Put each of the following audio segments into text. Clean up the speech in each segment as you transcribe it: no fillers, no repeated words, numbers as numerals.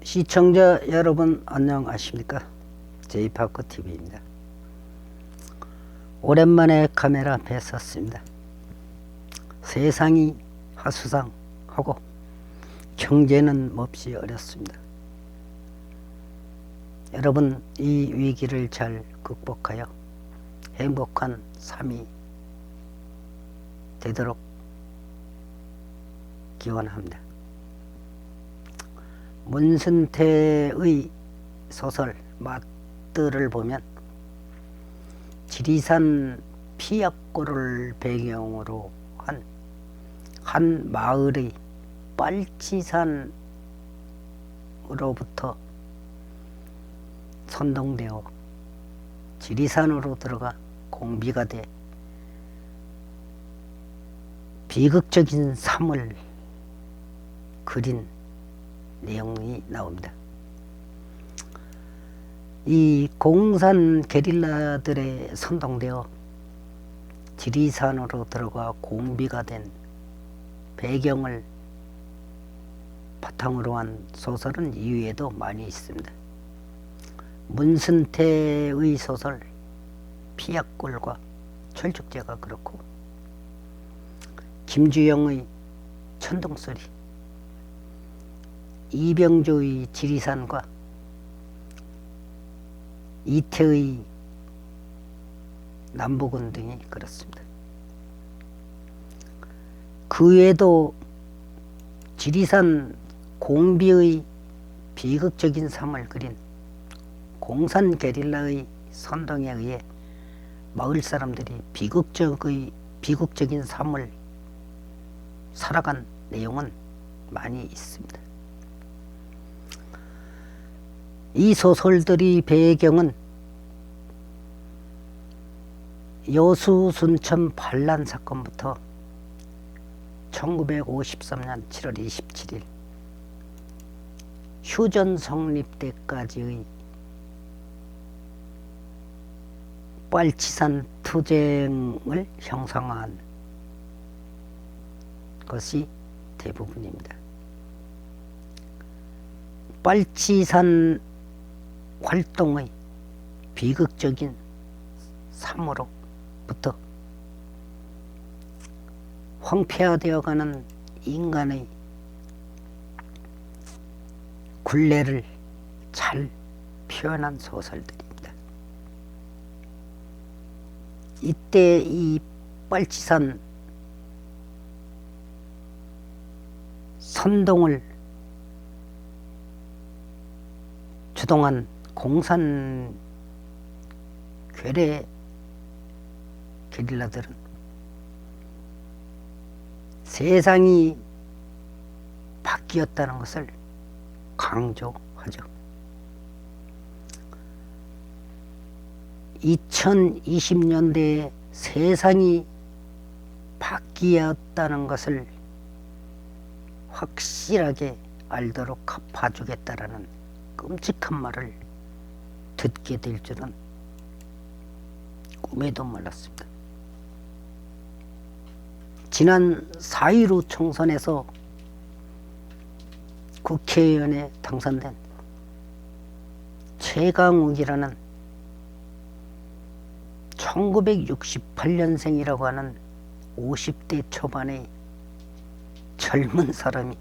시청자 여러분 안녕하십니까? 제이파크TV입니다. 오랜만에 카메라 앞에 섰습니다. 세상이 하수상하고 경제는 몹시 어렵습니다. 여러분 이 위기를 잘 극복하여 행복한 삶이 되도록 기원합니다. 문순태의 소설 맛들을 보면 지리산 피약골을 배경으로 한 마을의 빨치산으로부터 선동되어 지리산으로 들어가 공비가 돼 비극적인 삶을 그린 내용이 나옵니다. 이 공산 게릴라들에 선동되어 지리산으로 들어가 공비가 된 배경을 바탕으로 한 소설은 이외에도 많이 있습니다. 문순태의 소설 피약골과 철쭉제가 그렇고, 김주영의 천둥소리, 이병조의 지리산과 이태의 남북은 등이 그렇습니다. 그 외에도 지리산 공비의 비극적인 삶을 그린 공산 게릴라의 선동에 의해 마을 사람들이 비극적인 삶을 살아간 내용은 많이 있습니다. 이 소설들의 배경은 여수 순천 반란 사건부터 1953년 7월 27일 휴전 성립 때까지의 빨치산 투쟁을 형성한 것이 대부분입니다. 빨치산 활동의 비극적인 삶으로부터 황폐화되어가는 인간의 굴레를 잘 표현한 소설들입니다. 이때 이 빨치산 선동을 주동한 공산 괴뢰 게릴라들은 세상이 바뀌었다는 것을 강조하죠. 2020년대에 세상이 바뀌었다는 것을 확실하게 알도록 봐주겠다라는 끔찍한 말을 듣게 될 줄은 꿈에도 몰랐습니다. 지난 4.15 총선에서 국회의원에 당선된 최강욱이라는 1968년생이라고 하는 50대 초반의 젊은 사람이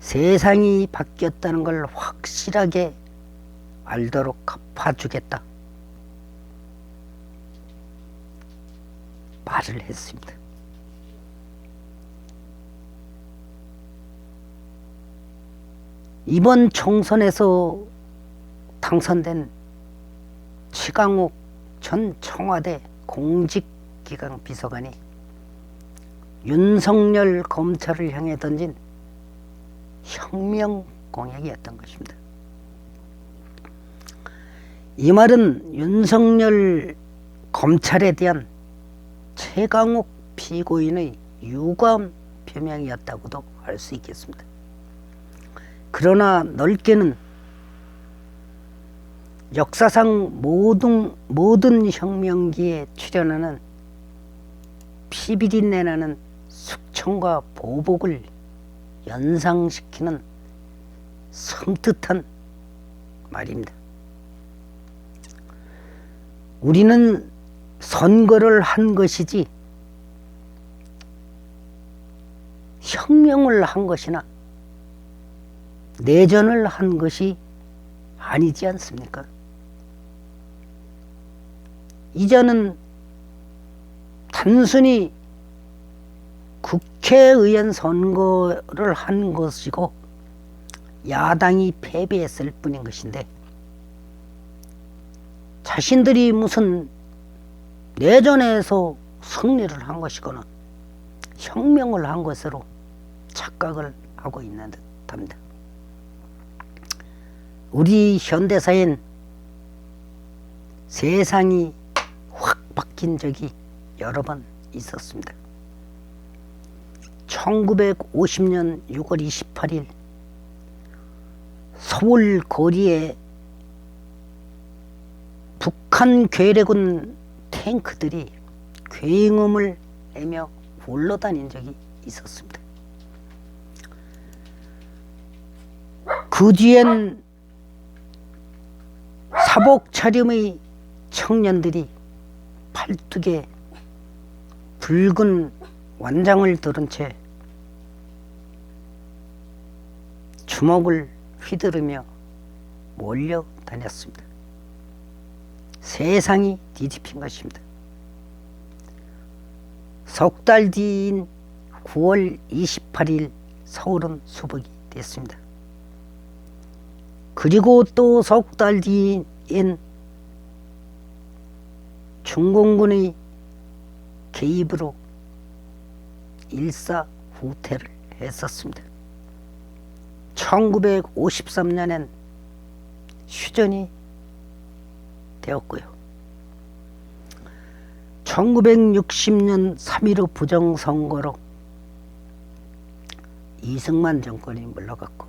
세상이 바뀌었다는 걸 확실하게 알도록 갚아주겠다 말을 했습니다. 이번 총선에서 당선된 최강욱 전 청와대 공직기강 비서관이 윤석열 검찰을 향해 던진 혁명 공약이었던 것입니다. 이 말은 윤석열 검찰에 대한 최강욱 피고인의 유감 표명이었다고도 할 수 있겠습니다. 그러나 넓게는 역사상 모든 혁명기에 출현하는 피비린내 나는 숙청과 보복을 연상시키는 성뜻한 말입니다. 우리는 선거를 한 것이지 혁명을 한 것이나 내전을 한 것이 아니지 않습니까? 이제는 단순히 국회의원 선거를 한 것이고 야당이 패배했을 뿐인 것인데, 자신들이 무슨 내전에서 승리를 한 것이거나 혁명을 한 것으로 착각을 하고 있는 듯합니다. 우리 현대사엔 세상이 확 바뀐 적이 여러 번 있었습니다. 1950년 6월 28일 서울 거리에 북한 괴뢰군 탱크들이 굉음을 내며 굴러다닌 적이 있었습니다. 그 뒤엔 사복 차림의 청년들이 팔뚝에 붉은 완장을 들은 채 주먹을 휘두르며 몰려다녔습니다. 세상이 뒤집힌 것입니다. 석 달 뒤인 9월 28일 서울은 수복이 됐습니다. 그리고 또 석 달 뒤인 중공군의 개입으로 일사후퇴를 했었습니다. 1953년엔 휴전이 되었고요. 1960년 3.15 부정선거로 이승만 정권이 물러갔고,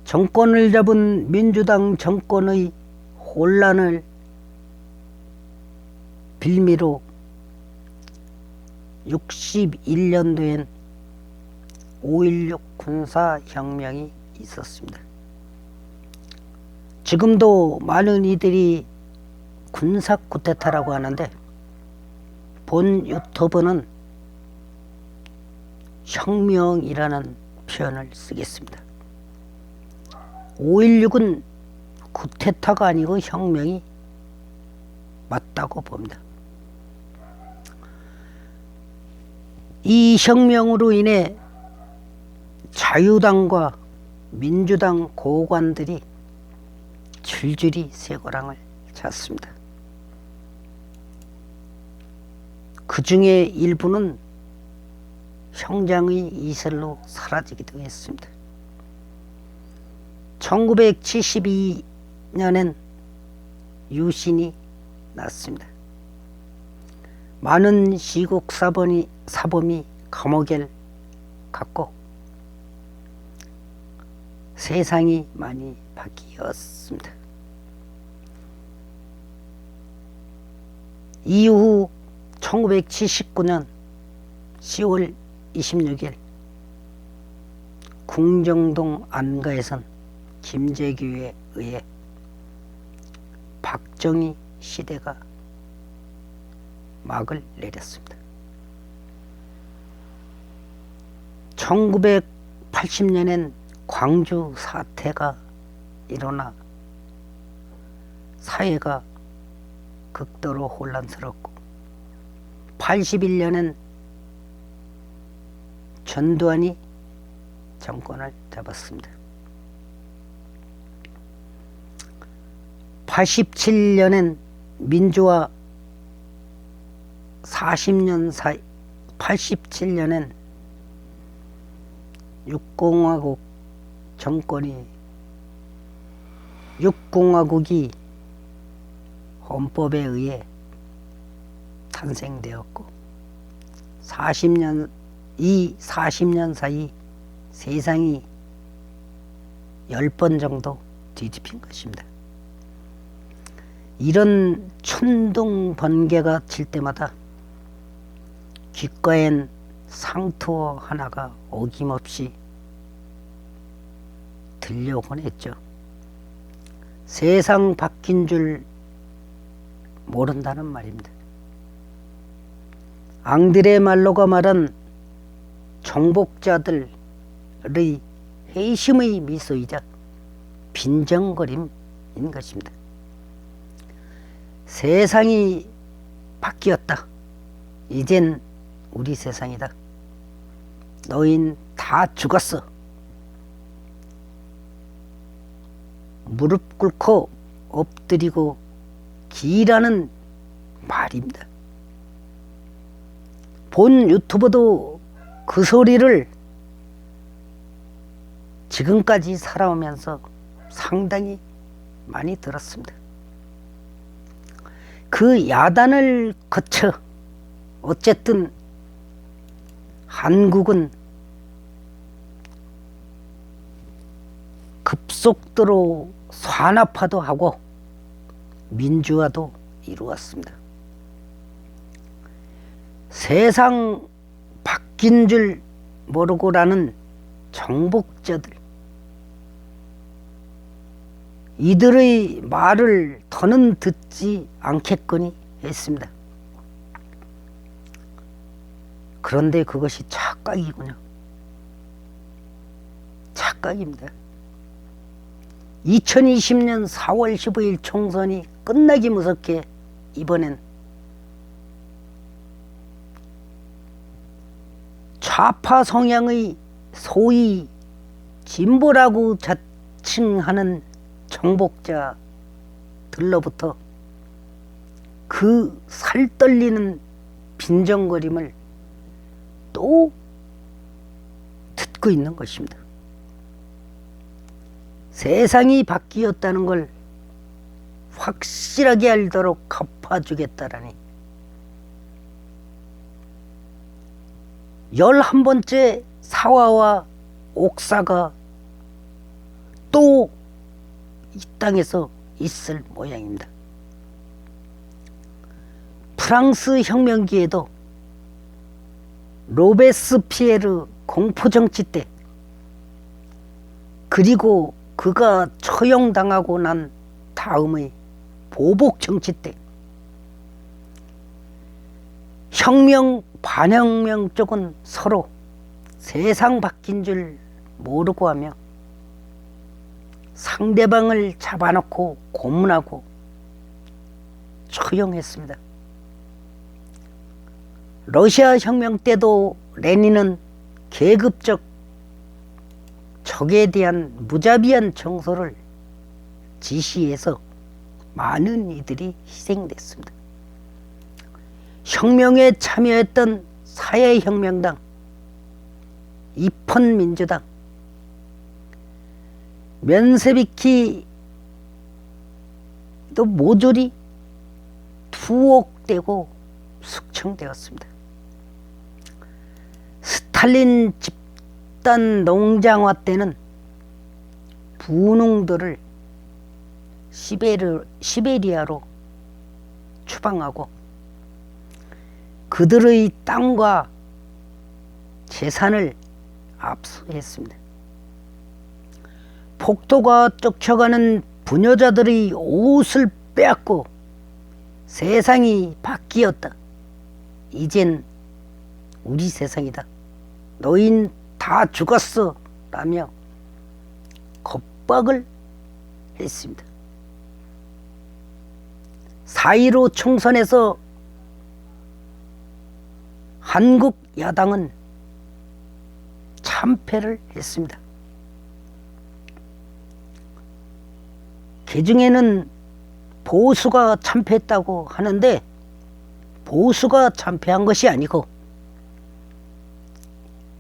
정권을 잡은 민주당 정권의 혼란을 빌미로 61년도엔 5.16 군사혁명이 있었습니다. 지금도 많은 이들이 군사 쿠데타라고 하는데, 본 유튜브는 혁명이라는 표현을 쓰겠습니다. 5.16은 쿠데타가 아니고 혁명이 맞다고 봅니다. 이 혁명으로 인해 자유당과 민주당 고관들이 줄줄이 쇠고랑을 찼습니다. 그 중에 일부는 형장의 이슬로 사라지기도 했습니다. 1972년엔 유신이 났습니다. 많은 시국 사범이 감옥에 갔고 세상이 많이 바뀌었습니다. 이후 1979년 10월 26일 궁정동 안가에선 김재규에 의해 박정희 시대가 막을 내렸습니다. 1980년엔 광주 사태가 일어나 사회가 극도로 혼란스럽고, 81년엔 전두환이 정권을 잡았습니다. 87년엔 민주화 40년 사이, 87년엔 육공화국이 헌법에 의해 탄생되었고, 40년 사이 세상이 10번 정도 뒤집힌 것입니다. 이런 천둥 번개가 칠 때마다 귓가엔 상투어 하나가 어김없이 들려오곤 했죠. 세상 바뀐 줄 모른다는 말입니다. 앙드레 말로가 말한 정복자들의 회심의 미소이자 빈정거림인 것입니다. 세상이 바뀌었다. 이젠 우리 세상이다. 너흰 다 죽었어. 무릎 꿇고 엎드리고 기라는 말입니다. 본 유튜버도 그 소리를 지금까지 살아오면서 상당히 많이 들었습니다. 그 야단을 거쳐 어쨌든 한국은 급속도로 산업화도 하고 민주화도 이루었습니다. 세상 바뀐 줄 모르고라는 정복자들, 이들의 말을 더는 듣지 않겠거니 했습니다. 그런데 그것이 착각이군요. 착각입니다. 2020년 4월 15일 총선이 끝나기 무섭게 이번엔 좌파 성향의 소위 진보라고 자칭하는 정복자들로부터 그 살떨리는 빈정거림을 또 듣고 있는 것입니다. 세상이 바뀌었다는 걸 확실하게 알도록 갚아주겠다라니 11번째 사화와 옥사가 또 이 땅에서 있을 모양입니다. 프랑스 혁명기에도 로베스피에르 공포정치 때, 그리고 그가 처형당하고 난 다음의 보복정치 때 혁명, 반혁명 쪽은 서로 세상 바뀐 줄 모르고 하며 상대방을 잡아놓고 고문하고 처형했습니다. 러시아 혁명 때도 레닌은 계급적 적에 대한 무자비한 정서를 지시해서 많은 이들이 희생됐습니다. 혁명에 참여했던 사회혁명당, 입헌민주당, 면세비키도 모조리 투옥되고 숙청되었습니다. 스탈린 집단 농장화 때는 부농들을 시베리아로 추방하고 그들의 땅과 재산을 압수했습니다. 폭도가 쫓아가는 부녀자들의 옷을 빼앗고 세상이 바뀌었다. 이젠 우리 세상이다. 너흰 다 죽었어. 라며 겁박을 했습니다. 4.15 총선에서 한국 야당은 참패를 했습니다. 그중에는 보수가 참패했다고 하는데 보수가 참패한 것이 아니고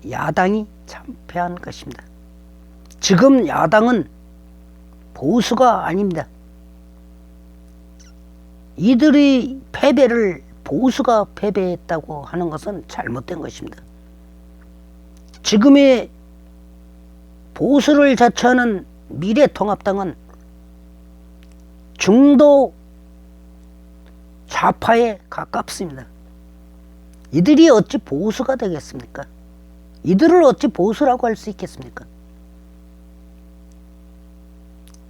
야당이 참패한 것입니다. 지금 야당은 보수가 아닙니다. 이들의 패배를 보수가 패배했다고 하는 것은 잘못된 것입니다. 지금의 보수를 자처하는 미래통합당은 중도 좌파에 가깝습니다. 이들이 어찌 보수가 되겠습니까? 이들을 어찌 보수라고 할 수 있겠습니까?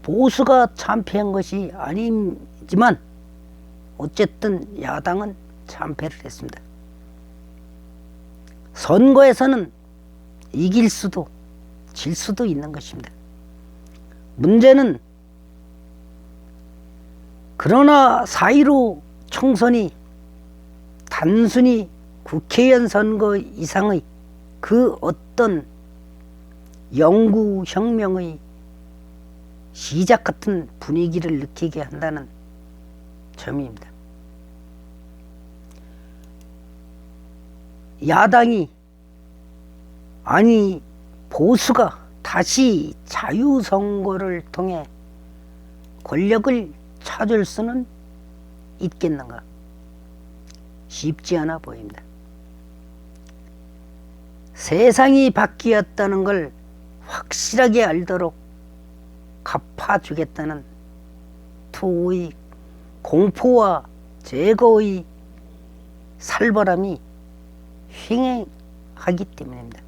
보수가 참패한 것이 아니지만 어쨌든 야당은 참패를 했습니다. 선거에서는 이길 수도 질 수도 있는 것입니다. 문제는 그러나 4.15 총선이 단순히 국회의원 선거 이상의 그 어떤 영구혁명의 시작 같은 분위기를 느끼게 한다는 점입니다. 야당이 아니 보수가 다시 자유선거를 통해 권력을 찾을 수는 있겠는가? 쉽지 않아 보입니다. 세상이 바뀌었다는 걸 확실하게 알도록 갚아주겠다는 투의 공포와 제거의 살벌함이 횡행하기 때문입니다.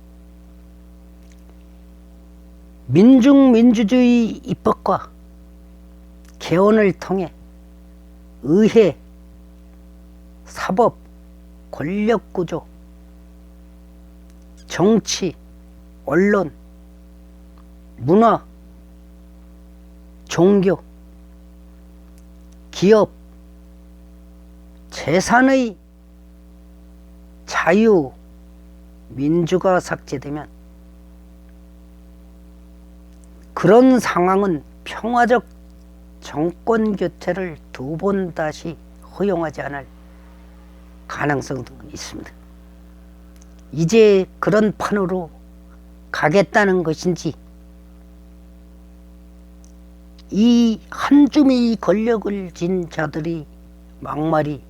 민중민주주의 입법과 개헌을 통해 의회, 사법, 권력구조, 정치, 언론, 문화, 종교, 기업, 재산의 자유, 민주가 삭제되면 그런 상황은 평화적 정권 교체를 두 번 다시 허용하지 않을 가능성도 있습니다. 이제 그런 판으로 가겠다는 것인지 이 한 줌의 권력을 쥔 자들이 막말이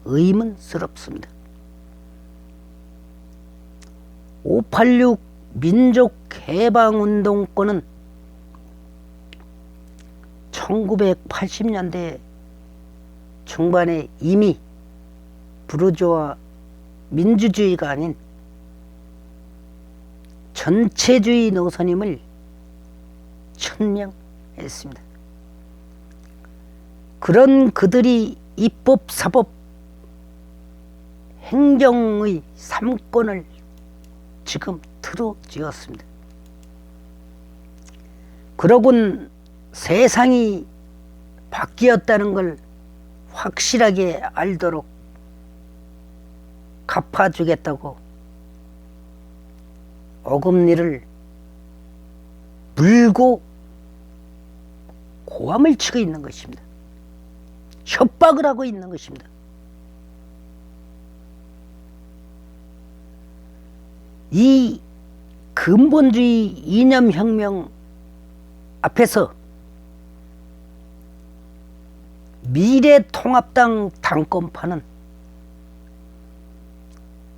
의문스럽습니다. 586 민족해방운동권은 1980년대 중반에 이미 부르주아 민주주의가 아닌 전체주의 노선임을 천명했습니다. 그런 그들이 입법, 사법, 행정의 3권을 지금 틀어쥐었습니다. 그러곤 세상이 바뀌었다는 걸 확실하게 알도록 갚아주겠다고 어금니를 물고 고함을 치고 있는 것입니다. 협박을 하고 있는 것입니다. 이 근본주의 이념혁명 앞에서 미래통합당 당권파는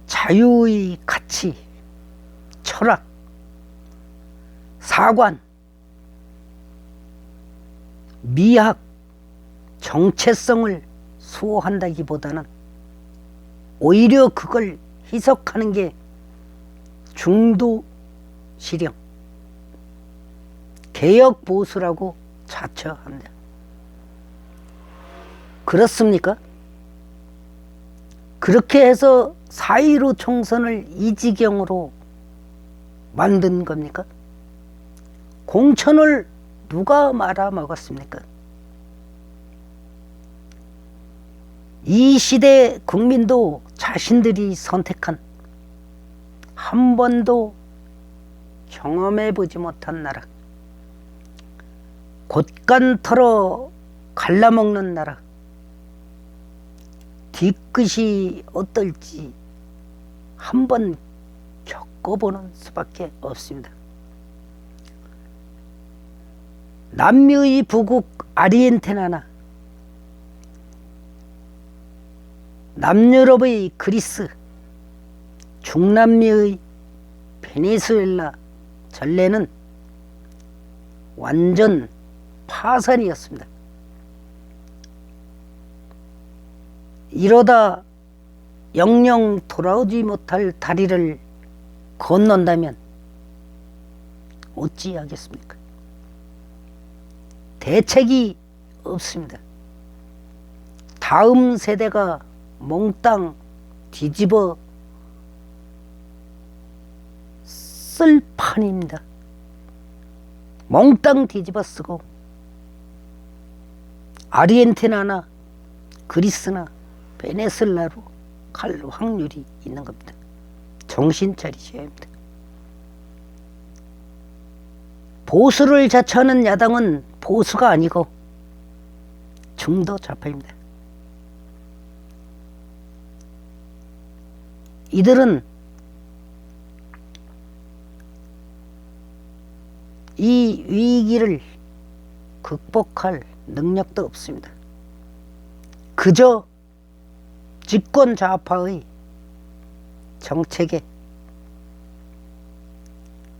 자유의 가치, 철학, 사관, 미학, 정체성을 수호한다기보다는 오히려 그걸 희석하는 게 중도 실형, 개혁 보수라고 자처합니다. 그렇습니까? 그렇게 해서 4.15 총선을 이 지경으로 만든 겁니까? 공천을 누가 말아먹었습니까? 이 시대 국민도 자신들이 선택한 한 번도 경험해보지 못한 나라, 곳간 털어 갈라먹는 나라, 뒤끝이 어떨지 한번 겪어보는 수밖에 없습니다. 남미의 부국 아르헨티나나 남유럽의 그리스, 중남미의 베네수엘라 전례는 완전 파산이었습니다. 이러다 영영 돌아오지 못할 다리를 건넌다면 어찌하겠습니까? 대책이 없습니다. 다음 세대가 몽땅 뒤집어 쓸 판입니다. 몽땅 뒤집어 쓰고 아르헨티나나 그리스나 베네수엘라로 갈 확률이 있는 겁니다. 정신 차리셔야 합니다. 보수를 자처하는 야당은 보수가 아니고 중도 좌파입니다. 이들은 이 위기를 극복할 능력도 없습니다. 그저 집권 좌파의 정책에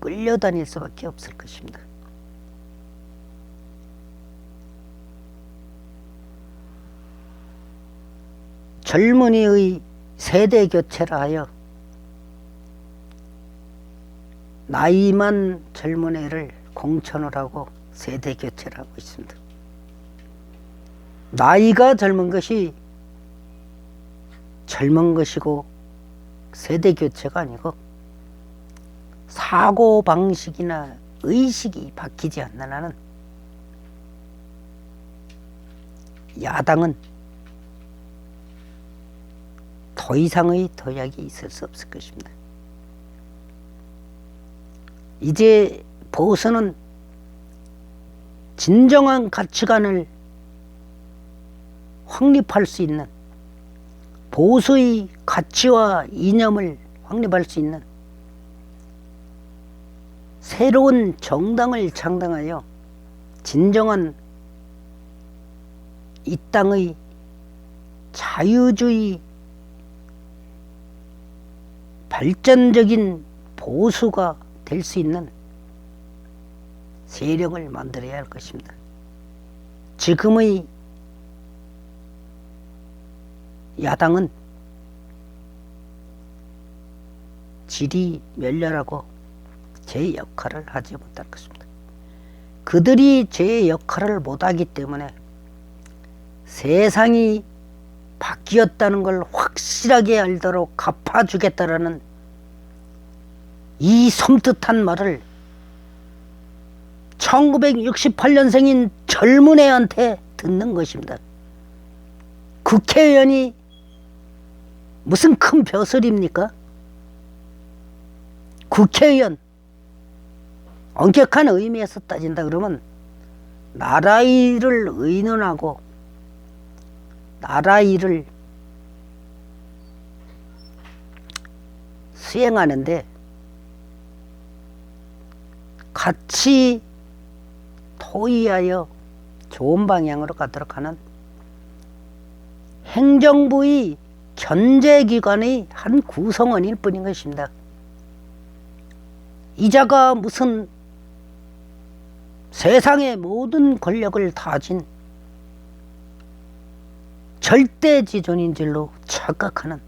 끌려다닐 수밖에 없을 것입니다. 젊은이의 세대 교체라 하여 나이만 젊은 애를 공천을 하고 세대 교체를 하고 있습니다. 나이가 젊은 것이 젊은 것이고 세대 교체가 아니고 사고방식이나 의식이 바뀌지 않는 한은 야당은 더 이상의 도약이 있을 수 없을 것입니다. 이제 보수는 진정한 가치관을 확립할 수 있는, 보수의 가치와 이념을 확립할 수 있는 새로운 정당을 창당하여 진정한 이 땅의 자유주의 발전적인 보수가 될 수 있는 세력을 만들어야 할 것입니다. 지금의 야당은 질이 멸렬하고 제 역할을 하지 못할 것입니다. 그들이 제 역할을 못하기 때문에 세상이 바뀌었다는 걸 확실하게 알도록 갚아주겠다라는 이 섬뜩한 말을 1968년생인 젊은 애한테 듣는 것입니다. 국회의원이 무슨 큰 벼슬입니까? 국회의원, 엄격한 의미에서 따진다 그러면 나라 일을 의논하고 나라 일을 수행하는데 같이 토의하여 좋은 방향으로 가도록 하는 행정부의 견제기관의 한 구성원일 뿐인 것입니다. 이자가 무슨 세상의 모든 권력을 다 진 절대지존인 줄로 착각하는,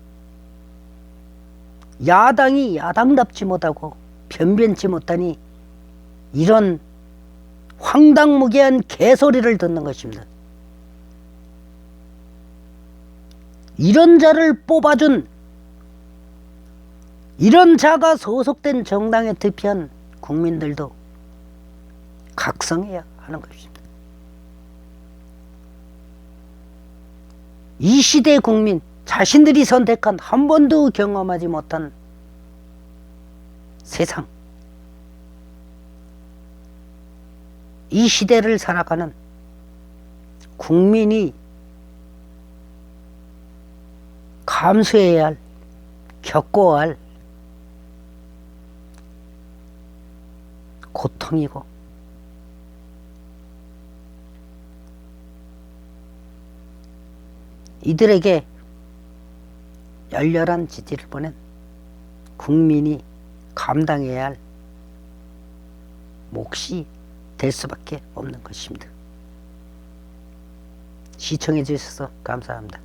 야당이 야당답지 못하고 변변치 못하니 이런 황당무계한 개소리를 듣는 것입니다. 이런 자를 뽑아준, 이런 자가 소속된 정당에 투표한 국민들도 각성해야 하는 것입니다. 이 시대 국민, 자신들이 선택한 한 번도 경험하지 못한 세상, 이 시대를 살아가는 국민이 감수해야 할, 겪어야 할 고통이고 이들에게 열렬한 지지를 보낸 국민이 감당해야 할 몫이 될 수밖에 없는 것입니다. 시청해 주셔서 감사합니다.